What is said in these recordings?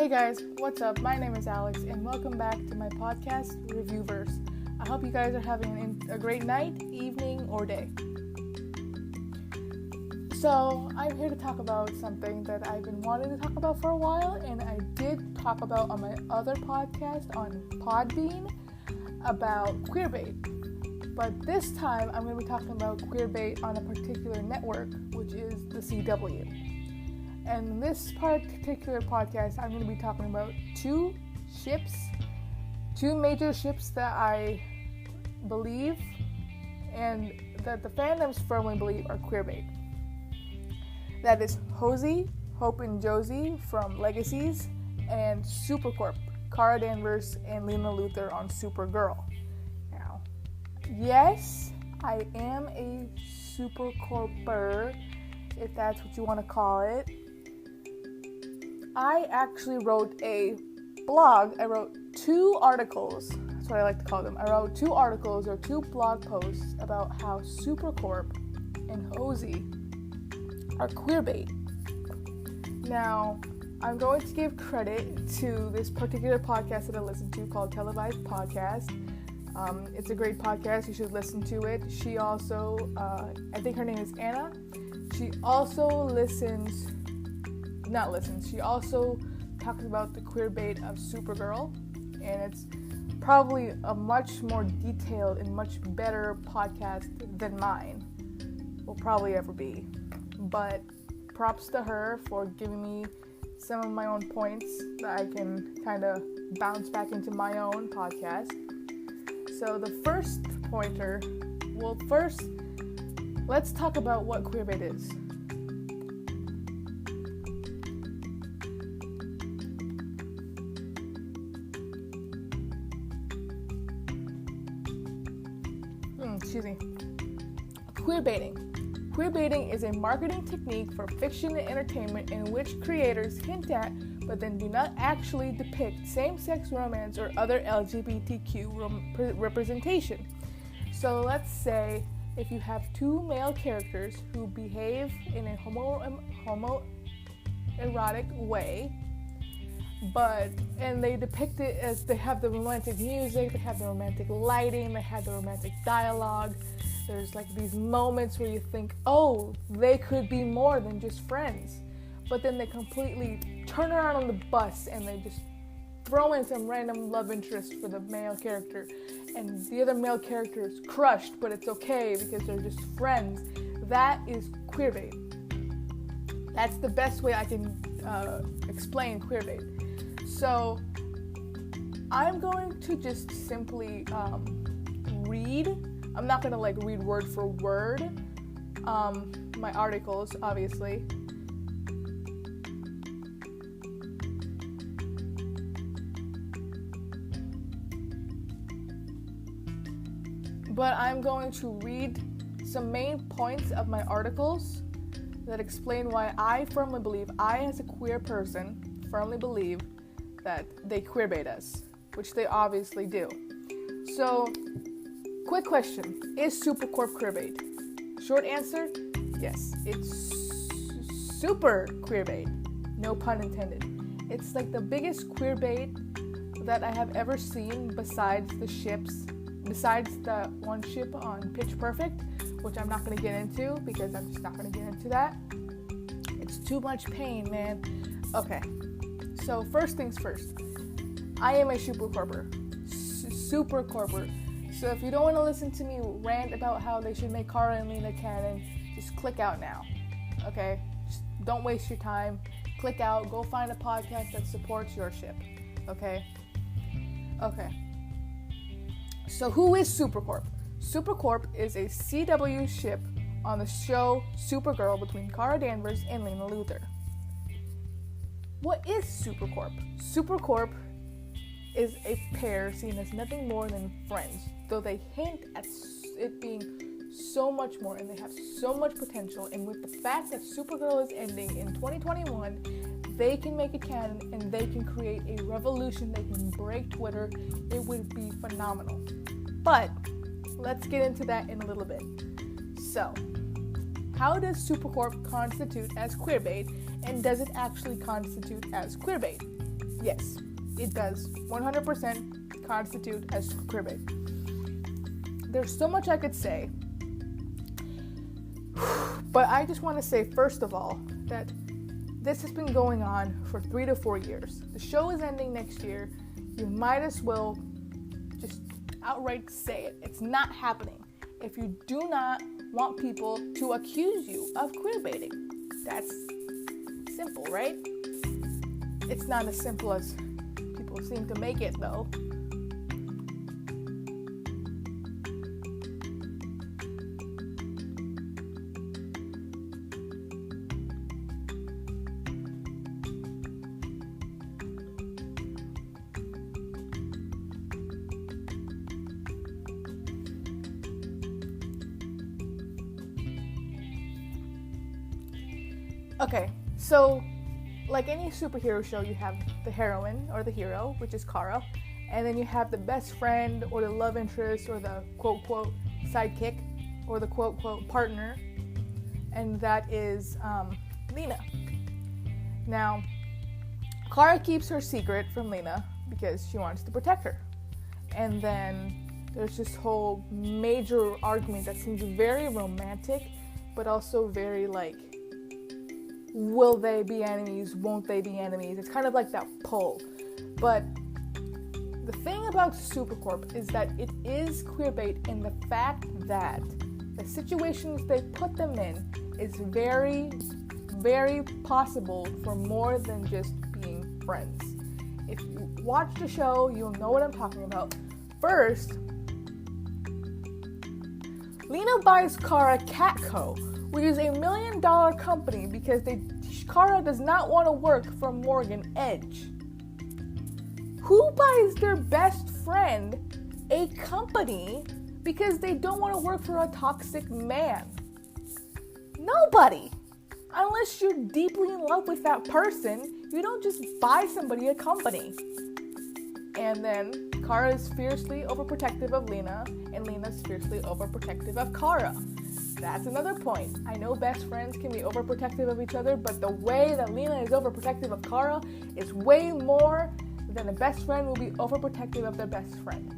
Hey guys, what's up? My name is Alex and welcome back to my podcast, Reviewverse. I hope you guys are having a great night, evening, or day. So, I'm here to talk about something that I've been wanting to talk about for a while, and I did talk about on my other podcast on Podbean about Queerbait. But this time, I'm going to be talking about Queerbait on a particular network, which is the CW. And this particular podcast, I'm going to be talking about two major ships that I believe and that the fandoms firmly believe are Queerbait. That is Hosie, Hope and Josie from Legacies, and Supercorp, Kara Danvers and Lena Luthor on Supergirl. Now, yes, I am a Supercorper, if that's what you want to call it. I actually wrote a blog. I wrote 2 articles. That's what I like to call them. I wrote 2 articles or 2 blog posts about how Supercorp and Hosie are Queerbait. Now, I'm going to give credit to this particular podcast that I listen to called Televised Podcast. It's a great podcast. You should listen to it. She also, I think her name is Anna. She also she also talks about the Queerbait of Supergirl, and it's probably a much more detailed and much better podcast than mine will probably ever be. But props to her for giving me some of my own points that I can kind of bounce back into my own podcast. So the first pointer, let's talk about what Queerbait is. Queerbaiting. Queerbaiting is a marketing technique for fiction and entertainment in which creators hint at, but then do not actually depict same-sex romance or other LGBTQ representation. So let's say if you have 2 male characters who behave in a homoerotic way, and they depict it as they have the romantic music, they have the romantic lighting, they have the romantic dialogue. There's like these moments where you think, oh, they could be more than just friends. But then they completely turn around on the bus and they just throw in some random love interest for the male character. And the other male character is crushed, but it's okay because they're just friends. That is Queerbait. That's the best way I can explain Queerbait. So I'm going to just simply read. I'm not going to read word for word my articles, obviously. But I'm going to read some main points of my articles that explain why I firmly believe, I as a queer person, firmly believe that they Queerbait us, which they obviously do. So, quick question, is Supercorp Queerbait? Short answer, yes, it's super Queerbait, no pun intended. It's like the biggest Queerbait that I have ever seen besides the one ship on Pitch Perfect, which I'm not going to get into because I'm just not going to get into that. It's too much pain, man. Okay, so first things first, I am a Supercorper. So if you don't want to listen to me rant about how they should make Kara and Lena canon, just click out now, okay? Just don't waste your time. Click out. Go find a podcast that supports your ship, okay? Okay. So who is Supercorp? Supercorp is a CW ship on the show Supergirl between Kara Danvers and Lena Luthor. What is Supercorp? Supercorp is a pair seen as nothing more than friends, though they hint at it being so much more, and they have so much potential. And with the fact that Supergirl is ending in 2021, they can make a canon and they can create a revolution. They can break Twitter. It would be phenomenal. But let's get into that in a little bit. So, how does Supercorp constitute as Queerbait, and does it actually constitute as Queerbait? Yes, it does 100% constitute as queerbait. There's so much I could say, but I just want to say, first of all, that this has been going on for 3 to 4 years. The show is ending next year. You might as well just outright say it. It's not happening. If you do not want people to accuse you of queerbaiting, that's simple, right? It's not as simple as people seem to make it, though. Okay, so like any superhero show, you have the heroine or the hero, which is Kara, and then you have the best friend or the love interest or the quote-quote sidekick or the quote-quote partner, and that is Lena. Now, Kara keeps her secret from Lena because she wants to protect her. And then there's this whole major argument that seems very romantic, but also very like, will they be enemies? Won't they be enemies? It's kind of like that pull. But the thing about Supercorp is that it is queerbait in the fact that the situations they put them in is very, very possible for more than just being friends. If you watch the show, you'll know what I'm talking about. First, Lena buys Kara Catco, which is $1 million company because Kara does not want to work for Morgan Edge. Who buys their best friend a company because they don't want to work for a toxic man? Nobody. Unless you're deeply in love with that person, you don't just buy somebody a company. And then Kara is fiercely overprotective of Lena, and Lena's fiercely overprotective of Kara. That's another point. I know best friends can be overprotective of each other, but the way that Lena is overprotective of Kara is way more than a best friend will be overprotective of their best friend.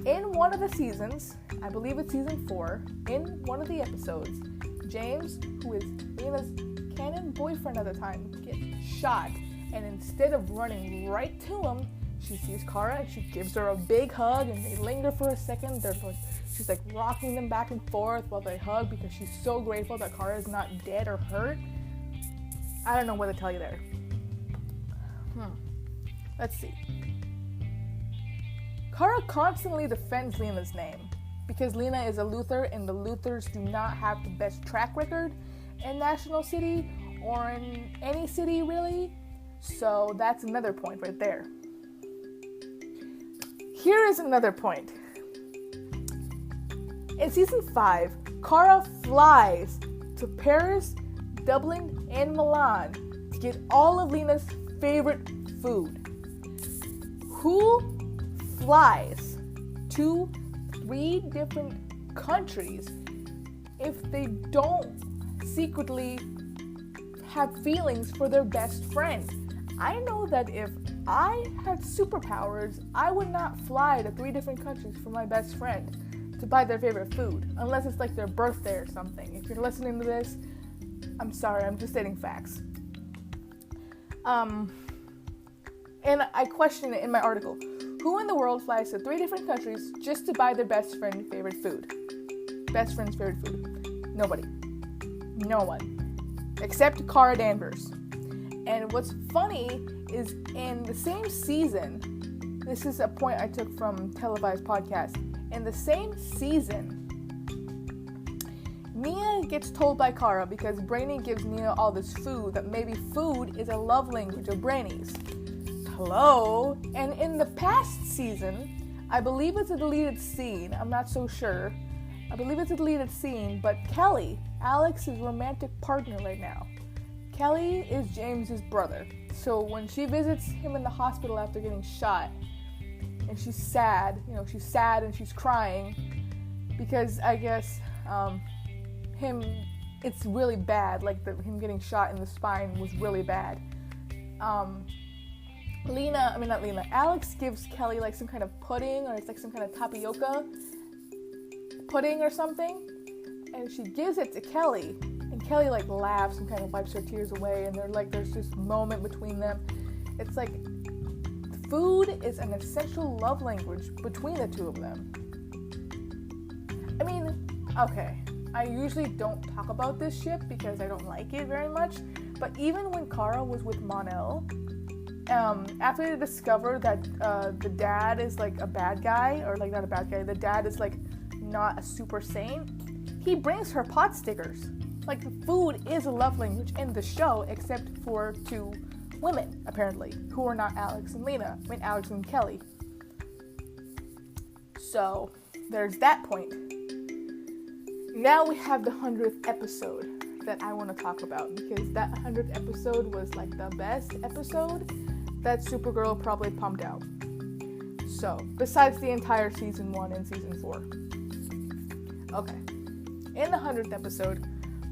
In one of the seasons, I believe it's season 4, in one of the episodes, James, who is Lena's canon boyfriend at the time, gets shot, and instead of running right to him, she sees Kara and she gives her a big hug, and they linger for a second. She's like rocking them back and forth while they hug because she's so grateful that Kara is not dead or hurt. I don't know what to tell you there. Let's see. Kara constantly defends Lena's name because Lena is a Luther, and the Luthers do not have the best track record in National City or in any city really. So that's another point right there. Here is another point. In season 5, Kara flies to Paris, Dublin, and Milan to get all of Lena's favorite food. Who flies to 3 different countries if they don't secretly have feelings for their best friend? I know that if I had superpowers, I would not fly to 3 different countries for my best friend to buy their favorite food, unless it's like their birthday or something. If you're listening to this, I'm sorry, I'm just stating facts. And I question it in my article. Who in the world flies to 3 different countries just to buy their best friend's favorite food? Best friend's favorite food. Nobody. No one. Except Kara Danvers. And what's funny is in the same season, this is a point I took from Televised Podcast, in the same season, Nia gets told by Kara because Brainy gives Nia all this food that maybe food is a love language of Brainy's. Hello? And in the past season, I believe it's a deleted scene, I'm not so sure. I believe it's a deleted scene, but Kelly, Alex's romantic partner right now, Kelly is James's brother. So when she visits him in the hospital after getting shot, and she's sad, she's sad and she's crying because I guess it's really bad, like him getting shot in the spine was really bad. Alex gives Kelly like some kind of pudding, or it's like some kind of tapioca pudding or something, and she gives it to Kelly, and Kelly like laughs and kind of wipes her tears away, and there's this moment between them. It's like food is an essential love language between the two of them. I mean, okay, I usually don't talk about this ship because I don't like it very much, but even when Kara was with Mon-El, after they discover that the dad is like a bad guy, or like not a bad guy, the dad is like not a super saint, he brings her pot stickers. Like, food is a love language in the show, except for two women, apparently, who are not Alex and Lena. I mean, Alex and Kelly. So, there's that point. Now we have the 100th episode that I want to talk about, because that 100th episode was like the best episode that Supergirl probably pumped out. So, besides the entire season 1 and season 4. Okay. In the 100th episode,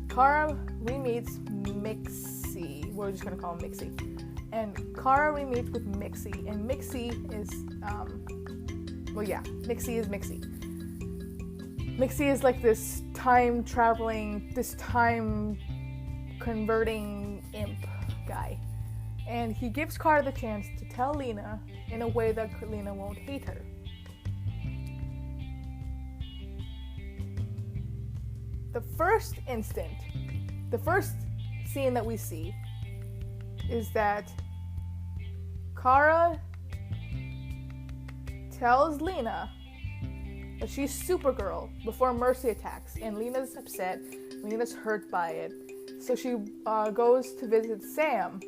Kara re-meets Mixie. We're just going to call him Mixie. And Kara re-meets with Mixie. And Mixie is, Mixie is Mixie. Mixie is like this time-traveling, this time-converting imp guy. And he gives Kara the chance to tell Lena in a way that Lena won't hate her. The first scene that we see is that Kara tells Lena that she's Supergirl before Mercy attacks, and Lena's upset. Lena's hurt by it, so she goes to visit Sam.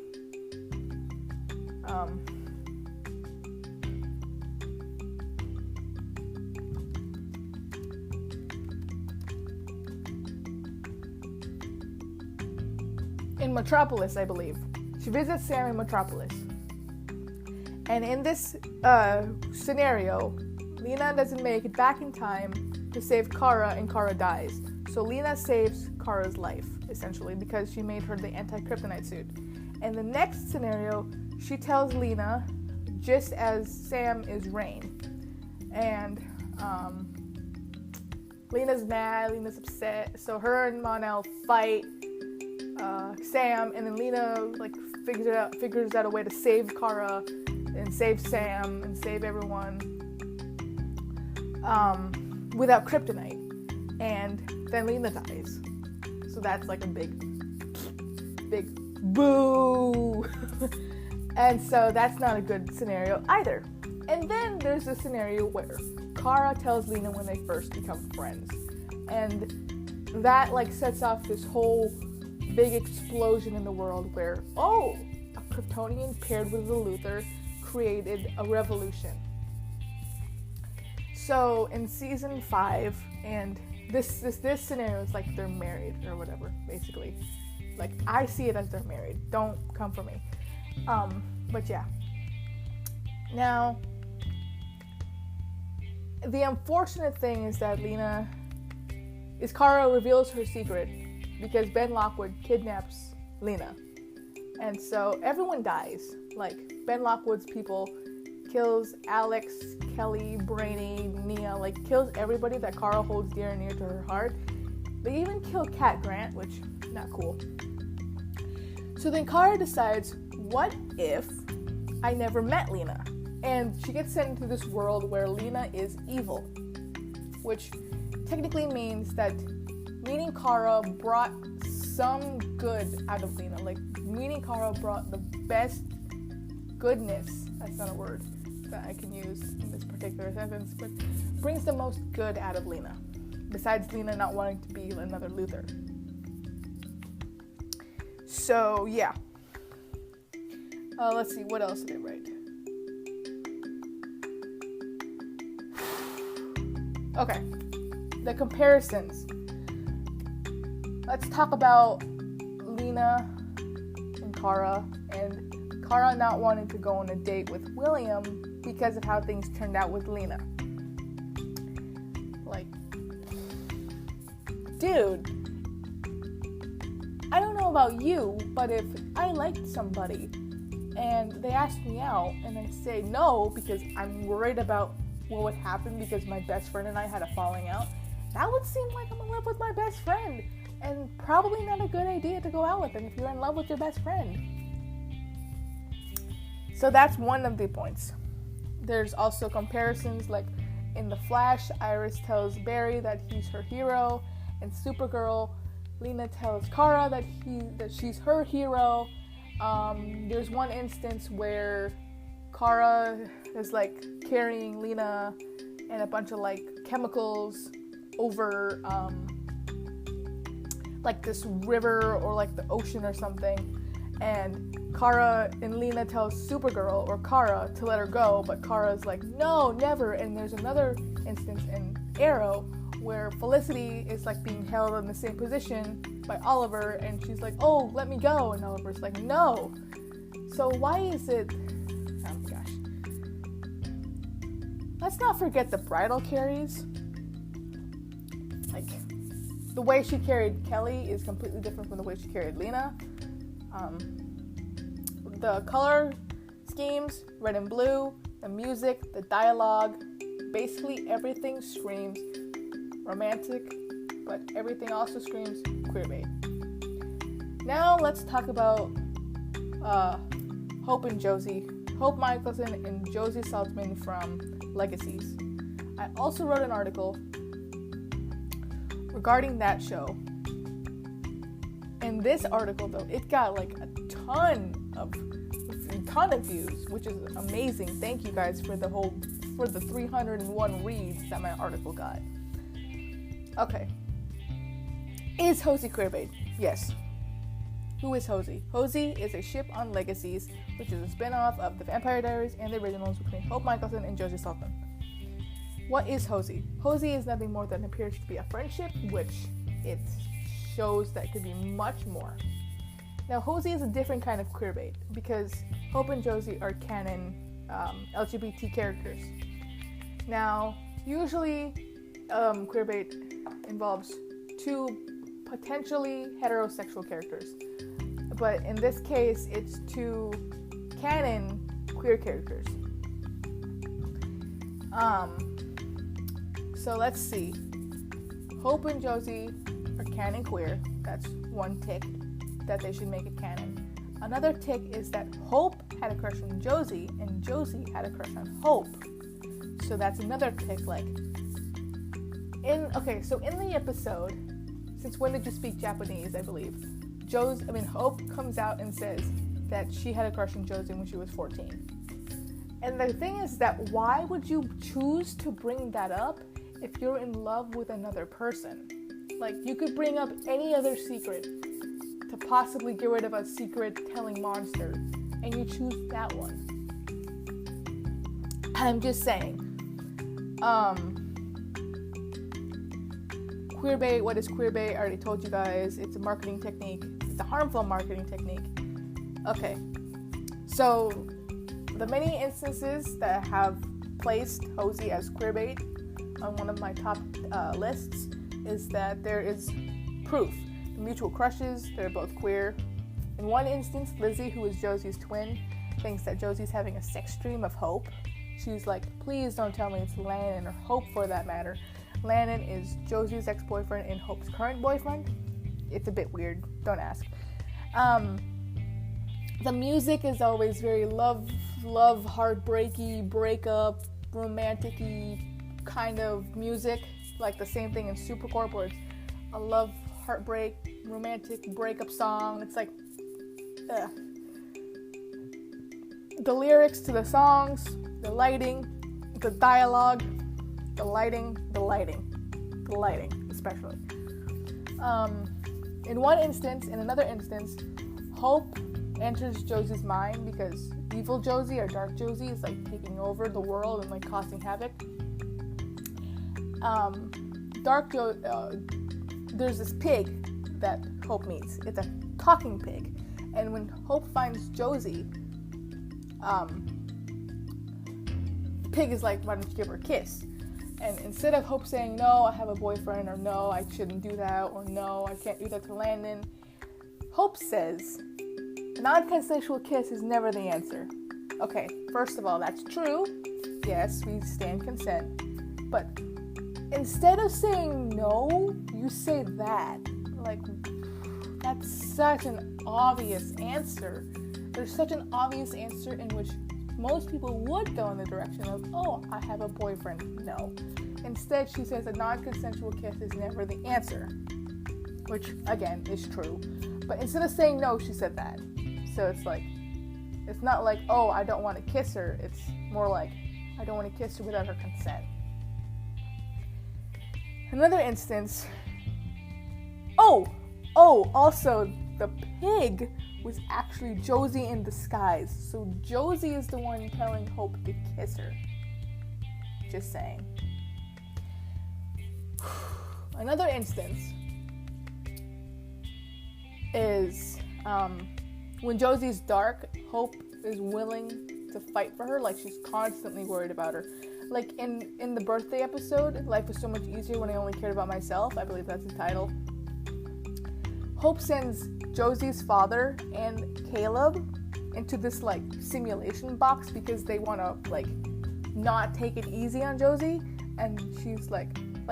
In Metropolis, I believe. She visits Sam in Metropolis. And in this scenario, Lena doesn't make it back in time to save Kara, and Kara dies. So Lena saves Kara's life, essentially, because she made her the anti-kryptonite suit. And the next scenario, she tells Lena, just as Sam is Rain. And Lena's mad, Lena's upset. So her and Mon-El fight Sam, and then Lena like figures out a way to save Kara and save Sam and save everyone without kryptonite, and then Lena dies. So that's like a big boo. And so that's not a good scenario either. And then there's a scenario where Kara tells Lena when they first become friends, and that like sets off this whole big explosion in the world where, a Kryptonian paired with a Luthor created a revolution. So in season 5, and this scenario is like they're married or whatever, basically. Like, I see it as they're married. Don't come for me. But yeah. Now, the unfortunate thing is that Kara reveals her secret because Ben Lockwood kidnaps Lena. And so everyone dies. Like, Ben Lockwood's people kills Alex, Kelly, Brainy, Nia, like kills everybody that Kara holds dear and near to her heart. They even kill Cat Grant, which, not cool. So then Kara decides, what if I never met Lena? And she gets sent into this world where Lena is evil, which technically means that meeting Kara brought some good out of Lena. Like, meeting Kara brought the best goodness, that's not a word that I can use in this particular sentence, but brings the most good out of Lena, besides Lena not wanting to be another Luthor. So, yeah. Let's see, what else did I write? Okay, the comparisons. Let's talk about Lena and Kara, and Kara not wanting to go on a date with William because of how things turned out with Lena. Like, dude, I don't know about you, but if I liked somebody and they ask me out, and I say no because I'm worried about what would happen because my best friend and I had a falling out, that would seem like I'm in love with my best friend, and probably not a good idea to go out with him if you're in love with your best friend. So that's one of the points. There's also comparisons, like in The Flash, Iris tells Barry that he's her hero. In Supergirl, Lena tells Kara that she's her hero. There's one instance where Kara is like carrying Lena and a bunch of like chemicals over like this river or like the ocean or something, and Kara and Lena tells Supergirl or Kara to let her go, but Kara's like, no, never. And there's another instance in Arrow where Felicity is like being held in the same position by Oliver, and she's like, oh, let me go, and Oliver's like, no. So why is it, oh my gosh, let's not forget the bridal carries. Like, the way she carried Kelly is completely different from the way she carried Lena. The color schemes, red and blue, the music, the dialogue, basically everything screams romantic, but everything also screams queerbait. Now let's talk about Hope and Josie. Hope Michelson and Josie Saltzman from Legacies. I also wrote an article regarding that show. And this article, though, it got like a ton of views, which is amazing. Thank you guys for the 301 reads that my article got. Okay. Is Hosie queerbait? Yes. Who is Hosie? Hosie is a ship on Legacies, which is a spin-off of The Vampire Diaries and the originals between Hope Michelson and Josie Saltzman. What is Hosie? Hosie is nothing more than appears to be a friendship, which it shows that it could be much more. Now, Hosie is a different kind of queerbait because Hope and Josie are canon LGBT characters. Now, usually queerbait involves two potentially heterosexual characters, but in this case, it's two canon queer characters. So let's see. Hope and Josie are canon queer. That's one tick that they should make it canon. Another tick is that Hope had a crush on Josie and Josie had a crush on Hope. So that's another tick. Like, in the episode, since when did you speak Japanese, I believe, Hope comes out and says that she had a crush on Josie when she was 14. And the thing is that why would you choose to bring that up if you're in love with another person? Like, you could bring up any other secret to possibly get rid of a secret-telling monster, and you choose that one. I'm just saying. Queerbait, what is queerbait? I already told you guys. It's a marketing technique. It's a harmful marketing technique. Okay. So, the many instances that have placed Hosie as queerbait on one of my top lists is that there is proof. The mutual crushes, they're both queer. In one instance, Lizzie, who is Josie's twin, thinks that Josie's having a sex dream of Hope. She's like, please don't tell me it's Landon or Hope for that matter. Landon is Josie's ex-boyfriend and Hope's current boyfriend. It's a bit weird. Don't ask. The music is always very love, heartbreaky, breakup, romantic-y kind of music. Like the same thing in Supercorp, where it's a love, heartbreak, romantic breakup song. It's like the lyrics to the songs, the lighting, the dialogue, the lighting especially. In another instance, Hope enters Josie's mind because evil Josie or dark Josie is like taking over the world and like causing havoc. There's this pig that Hope meets. It's a talking pig, and when Hope finds Josie, the pig is like, why don't you give her a kiss? And instead of Hope saying, no, I have a boyfriend, or no, I shouldn't do that, or no, I can't do that to Landon, Hope says, A non-consensual kiss is never the answer. Okay, first of all, that's true. Yes, we stand consent. But instead of saying no, you say that. Like, that's such an obvious answer. There's such an obvious answer in which most people would go in the direction of, oh, I have a boyfriend. No. Instead, she says a non-consensual kiss is never the answer, which, again, is true. But instead of saying no, she said that. So it's like, it's not like, oh, I don't want to kiss her. It's more like, I don't want to kiss her without her consent. Another instance, also, the pig was actually Josie in disguise. So Josie is the one telling Hope to kiss her. Just saying. Another instance is when Josie's dark, Hope is willing to fight for her. Like, she's constantly worried about her. Like in the birthday episode, Life is So Much Easier When I Only Cared About Myself, I believe that's the title. Hope sends Josie's father and Caleb into this like simulation box because they want to like not take it easy on Josie. And she's like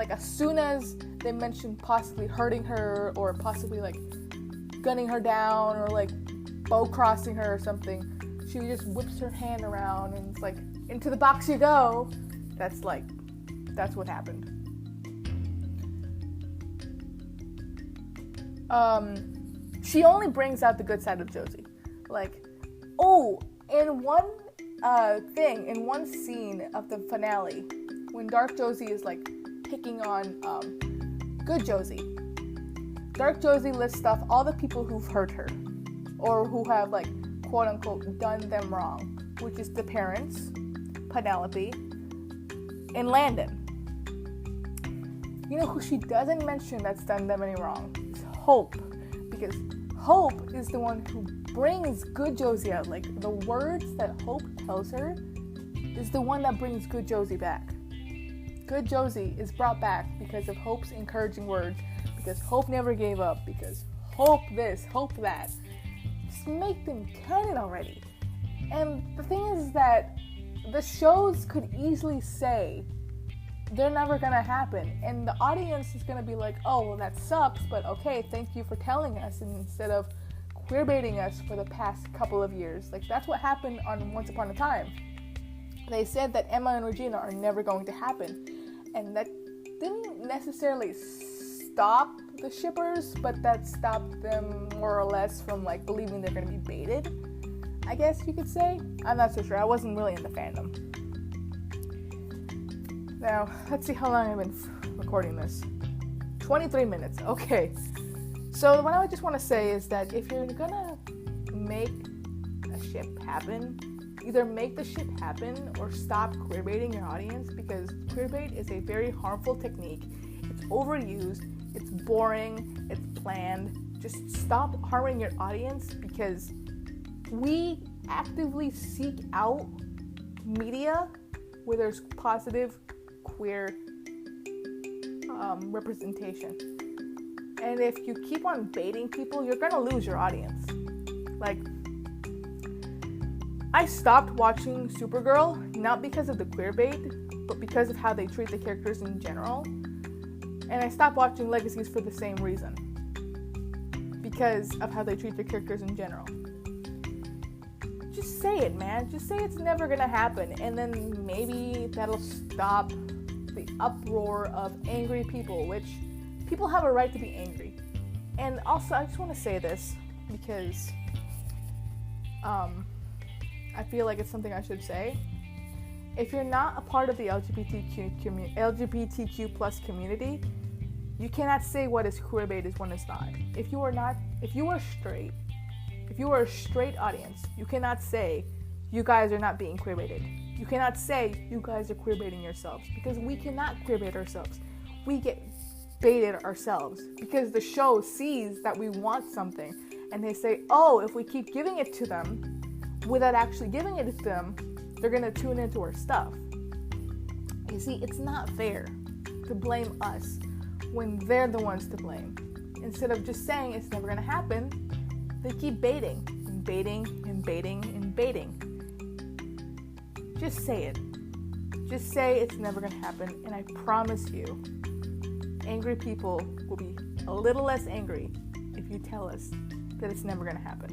as soon as they mention possibly hurting her or possibly like gunning her down or like bow crossing her or something, she just whips her hand around and it's like, into the box you go. That's what happened. She only brings out the good side of Josie. Like, in one scene of the finale, when Dark Josie is like picking on good Josie, Dark Josie lists off all the people who've hurt her or who have like quote unquote done them wrong, which is the parents, Penelope, and Landon. You know who she doesn't mention that's done them any wrong? It's Hope, because Hope is the one who brings good Josie out. Like, the words that Hope tells her is the one that brings good Josie back. Good Josie is brought back because of Hope's encouraging words, because Hope never gave up, because Hope this, Hope that. Just make them canon already. And the thing is that the shows could easily say they're never gonna happen, and the audience is gonna be like, oh, well, that sucks, but okay, thank you for telling us, and instead of queerbaiting us for the past couple of years. Like, that's what happened on Once Upon a Time. They said that Emma and Regina are never going to happen, and that didn't necessarily stop the shippers, but that stopped them more or less from like believing they're gonna be baited, I guess you could say. I'm not so sure. I wasn't really in the fandom. Now, let's see how long I've been recording this. 23 minutes. Okay. So what I just want to say is that if you're gonna make a ship happen, either make the ship happen or stop queerbaiting your audience, because queerbait is a very harmful technique. It's overused, it's boring, it's bland. Just stop harming your audience, because we actively seek out media where there's positive queer representation. And if you keep on baiting people, you're gonna lose your audience. Like, I stopped watching Supergirl, not because of the queerbait, but because of how they treat the characters in general. And I stopped watching Legacies for the same reason, because of how they treat the characters in general. Just say it, man. Just say it's never gonna happen, and then maybe that'll stop the uproar of angry people, which people have a right to be angry. And also, I just want to say this because I feel like it's something I should say. If you're not a part of the LGBTQ plus community, you cannot say what is queerbait is when it's not. If you are straight, if you are a straight audience, you cannot say you guys are not being queerbaited. You cannot say you guys are queerbaiting yourselves, because we cannot queerbait ourselves. We get baited ourselves because the show sees that we want something, and they say, oh, if we keep giving it to them without actually giving it to them, they're gonna tune into our stuff. You see, it's not fair to blame us when they're the ones to blame. Instead of just saying it's never gonna happen, they keep baiting and baiting and baiting and baiting. Just say it. Just say it's never going to happen, and I promise you, angry people will be a little less angry if you tell us that it's never going to happen.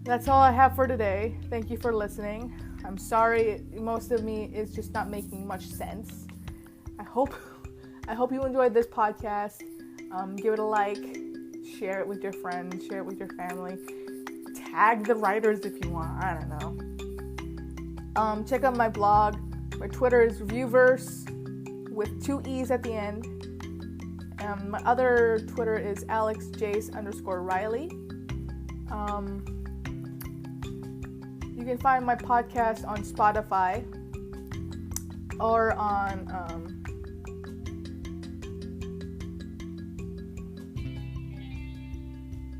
That's all I have for today. Thank you for listening. I'm sorry, most of me is just not making much sense. I hope you enjoyed this podcast. Give it a like, share it with your friends, share it with your family. Tag the writers if you want. I don't know. Check out my blog. My Twitter is Reviewverse with 2 E's at the end. My other Twitter is AlexJace_Riley. You can find my podcast on Spotify or on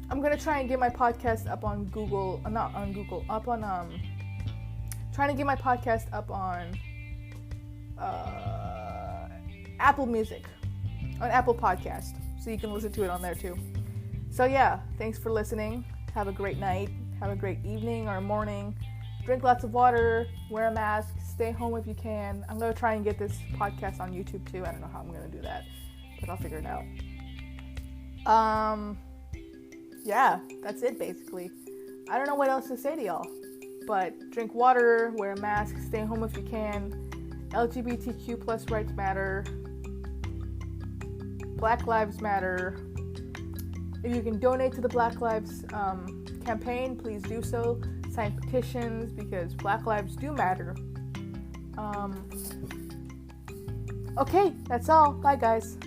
I'm gonna try and get my podcast up on Google, not on Google, up on trying to get my podcast up on Apple Music, on Apple Podcast, so you can listen to it on there too. So yeah, thanks for listening. Have a great night. Have a great evening or morning. Drink lots of water. Wear a mask. Stay home if you can. I'm gonna try and get this podcast on YouTube too. I don't know how I'm gonna do that, but I'll figure it out. Yeah, that's it basically. I don't know what else to say to y'all, but drink water, wear a mask, stay home if you can. LGBTQ plus rights matter. Black Lives Matter. If you can donate to the Black Lives campaign, please do so. Sign petitions because Black lives do matter. Okay, that's all. Bye, guys.